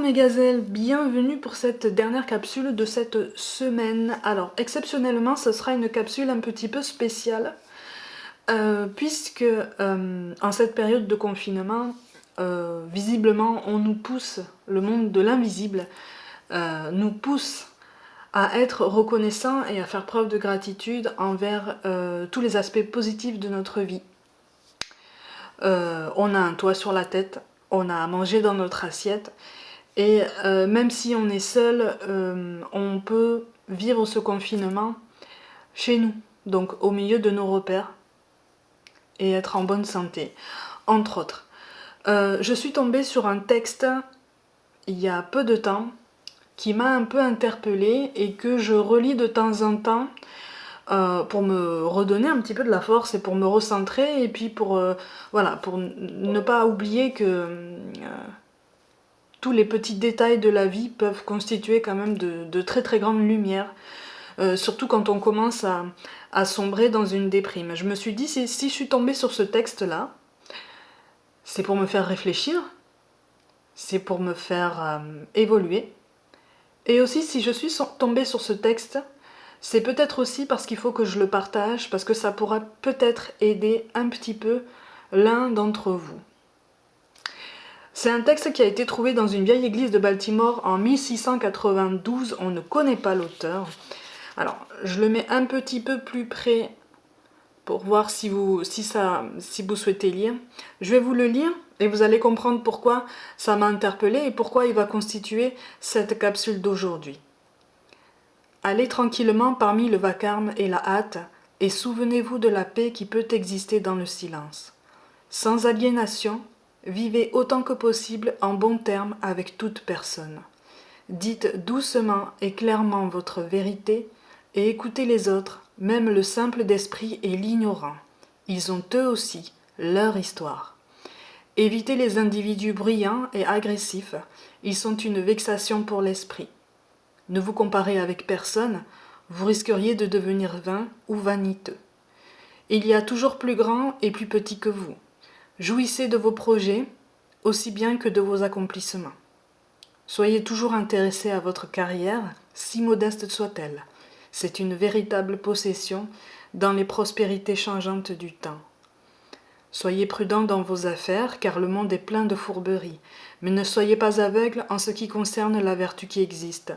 mes gazelles, bienvenue pour cette dernière capsule de cette semaine. Alors exceptionnellement ce sera une capsule un petit peu spéciale puisque en cette période de confinement, visiblement on nous pousse, le monde de l'invisible nous pousse à être reconnaissant et à faire preuve de gratitude envers tous les aspects positifs de notre vie. On a un toit sur la tête, on a à manger dans notre assiette, et même si on est seul, on peut vivre ce confinement chez nous, donc au milieu de nos repères, et être en bonne santé, entre autres. Je suis tombée sur un texte il y a peu de temps qui m'a un peu interpellée et que je relis de temps en temps pour me redonner un petit peu de la force et pour me recentrer et puis pour, voilà, pour ne pas oublier que tous les petits détails de la vie peuvent constituer quand même de très très grandes lumières, surtout quand on commence à sombrer dans une déprime. Je me suis dit, si je suis tombée sur ce texte-là, c'est pour me faire réfléchir, c'est pour me faire évoluer. Et aussi, si je suis tombée sur ce texte, c'est peut-être aussi parce qu'il faut que je le partage, parce que ça pourra peut-être aider un petit peu l'un d'entre vous. C'est un texte qui a été trouvé dans une vieille église de Baltimore en 1692, on ne connaît pas l'auteur. Alors, je le mets un petit peu plus près pour voir si vous souhaitez lire. Je vais vous le lire et vous allez comprendre pourquoi ça m'a interpellée et pourquoi il va constituer cette capsule d'aujourd'hui. Allez tranquillement parmi le vacarme et la hâte et souvenez-vous de la paix qui peut exister dans le silence. Sans aliénation, vivez autant que possible en bons termes avec toute personne. Dites doucement et clairement votre vérité et écoutez les autres, même le simple d'esprit et l'ignorant. Ils ont eux aussi leur histoire. Évitez les individus bruyants et agressifs, ils sont une vexation pour l'esprit. Ne vous comparez avec personne, vous risqueriez de devenir vain ou vaniteux. Il y a toujours plus grand et plus petit que vous. Jouissez de vos projets, aussi bien que de vos accomplissements. Soyez toujours intéressé à votre carrière, si modeste soit-elle. C'est une véritable possession dans les prospérités changeantes du temps. Soyez prudent dans vos affaires, car le monde est plein de fourberies, mais ne soyez pas aveugle en ce qui concerne la vertu qui existe.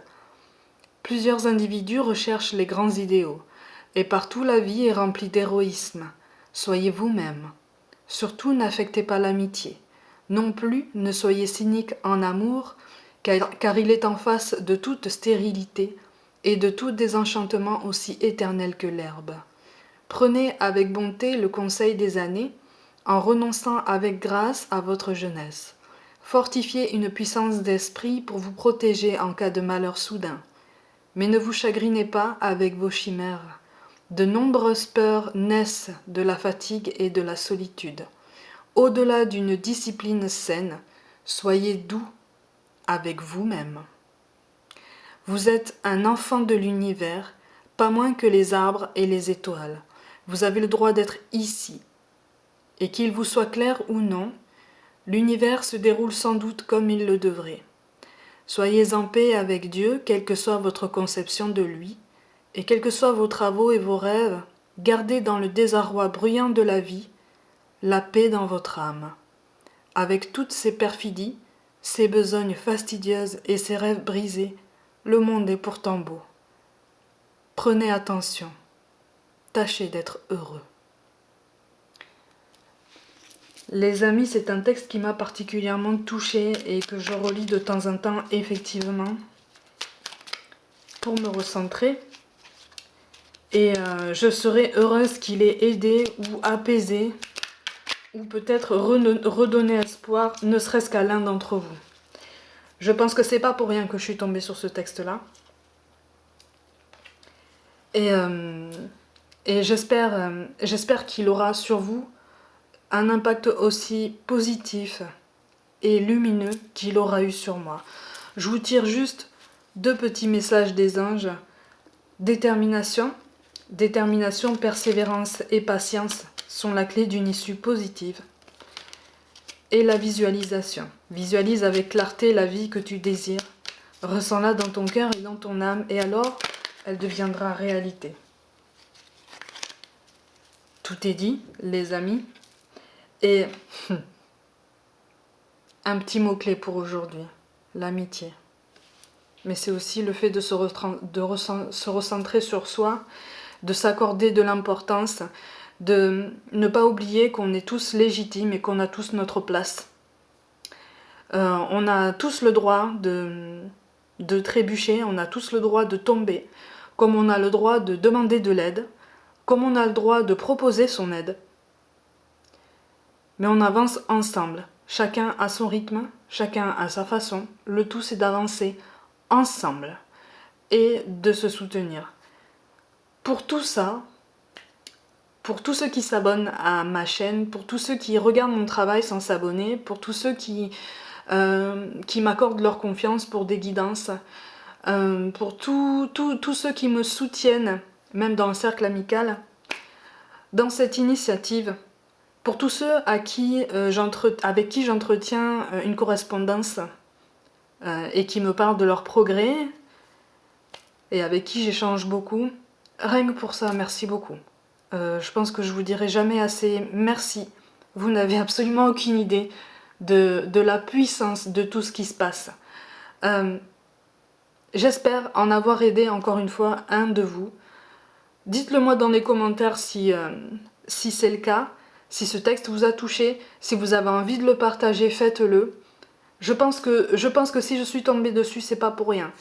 Plusieurs individus recherchent les grands idéaux, et partout la vie est remplie d'héroïsme. Soyez vous-même. Surtout n'affectez pas l'amitié. Non plus ne soyez cynique en amour, car il est en face de toute stérilité et de tout désenchantement aussi éternel que l'herbe. Prenez avec bonté le conseil des années, en renonçant avec grâce à votre jeunesse. Fortifiez une puissance d'esprit pour vous protéger en cas de malheur soudain. Mais ne vous chagrinez pas avec vos chimères. De nombreuses peurs naissent de la fatigue et de la solitude. Au-delà d'une discipline saine, soyez doux avec vous-même. Vous êtes un enfant de l'univers, pas moins que les arbres et les étoiles. Vous avez le droit d'être ici. Et qu'il vous soit clair ou non, l'univers se déroule sans doute comme il le devrait. Soyez en paix avec Dieu, quelle que soit votre conception de lui, et quels que soient vos travaux et vos rêves, gardez dans le désarroi bruyant de la vie la paix dans votre âme. Avec toutes ses perfidies, ses besognes fastidieuses et ses rêves brisés, le monde est pourtant beau. Prenez attention, tâchez d'être heureux. Les amis, c'est un texte qui m'a particulièrement touchée et que je relis de temps en temps effectivement pour me recentrer. Et je serais heureuse qu'il ait aidé ou apaisé ou peut-être redonné espoir, ne serait-ce qu'à l'un d'entre vous. Je pense que c'est pas pour rien que je suis tombée sur ce texte-là. Et j'espère qu'il aura sur vous un impact aussi positif et lumineux qu'il aura eu sur moi. Je vous tire juste 2 petits messages des anges. Détermination, persévérance et patience sont la clé d'une issue positive. et la visualisation. Visualise avec clarté la vie que tu désires. Ressens-la dans ton cœur et dans ton âme, et alors, elle deviendra réalité. Tout est dit, les amis. Et un petit mot-clé pour aujourd'hui, l'amitié. Mais c'est aussi le fait de se recentrer sur soi, de s'accorder de l'importance, de ne pas oublier qu'on est tous légitimes et qu'on a tous notre place. On a tous le droit de trébucher, on a tous le droit de tomber, comme on a le droit de demander de l'aide, comme on a le droit de proposer son aide. Mais on avance ensemble, chacun à son rythme, chacun à sa façon. Le tout, c'est d'avancer ensemble et de se soutenir. Pour tout ça, pour tous ceux qui s'abonnent à ma chaîne, pour tous ceux qui regardent mon travail sans s'abonner, pour tous ceux qui m'accordent leur confiance pour des guidances, pour tous ceux qui me soutiennent, même dans le cercle amical, dans cette initiative, pour tous ceux avec qui j'entretiens une correspondance et qui me parlent de leur progrès et avec qui j'échange beaucoup, rien que pour ça, merci beaucoup. Je pense que je vous dirai jamais assez merci. Vous n'avez absolument aucune idée de la puissance de tout ce qui se passe. J'espère en avoir aidé encore une fois un de vous. Dites-le moi dans les commentaires si c'est le cas, si ce texte vous a touché, si vous avez envie de le partager, faites-le. Je pense que si je suis tombée dessus, c'est pas pour rien.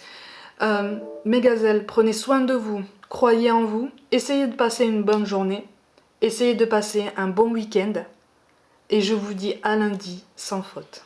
Mes gazelles, prenez soin de vous, croyez en vous, essayez de passer une bonne journée, essayez de passer un bon week-end, et je vous dis à lundi sans faute.